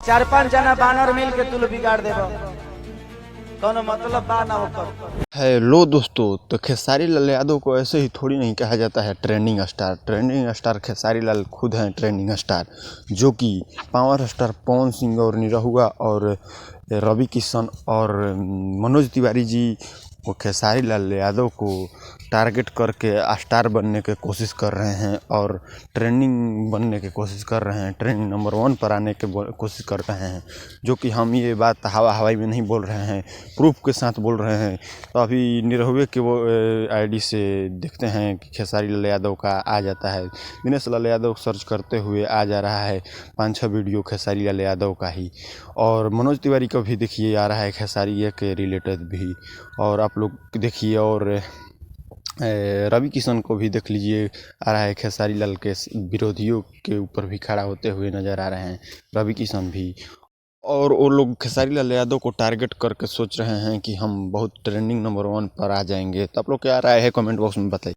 चार पांच जना बानर मिल के तुल बिगाड़ देबो, कौनो मतलब बा ना ओकर। हेलो दोस्तों, तो खेसारी लाल यादव को ऐसे ही थोड़ी नहीं कहा जाता है trending star. Trending star Khesari Lal खुद हैं ट्रेंडिंग स्टार, जो कि पावर स्टार पवन सिंह और निरहुआ और रवि किशन और मनोज तिवारी जी को खेसारी लाल यादव को टारगेट करके स्टार बनने की कोशिश कर रहे हैं और ट्रेंडिंग बनने की कोशिश कर रहे हैं, ट्रेंडिंग नंबर 1 पर आने की कोशिश कर रहे हैं। जो कि हम ये बात हवाई में नहीं बोल रहे हैं, प्रूफ के साथ बोल रहे हैं। तो अभी निरहुए के वो आईडी से देखते हैं कि खेसारी लाल यादव का आ जाता है, दिनेश लाल यादव सर्च करते हुए आ जा रहा है 5-6 वीडियो खेसारी लाल यादव का ही। और मनोज तिवारी का भी देखिए आ रहा है खेसारी के रिलेटेड भी, और आप लोग देखिए। और रवि किशन को भी देख लीजिए, आ रहा है खेसारी लाल के विरोधियों के ऊपर भी खड़ा होते हुए नज़र आ रहे हैं रवि किशन भी। और वो लोग खेसारी लाल यादव को टारगेट करके सोच रहे हैं कि हम बहुत ट्रेंडिंग नंबर 1 पर आ जाएंगे। तो आप लोग क्या राय है, कमेंट बॉक्स में बताइए।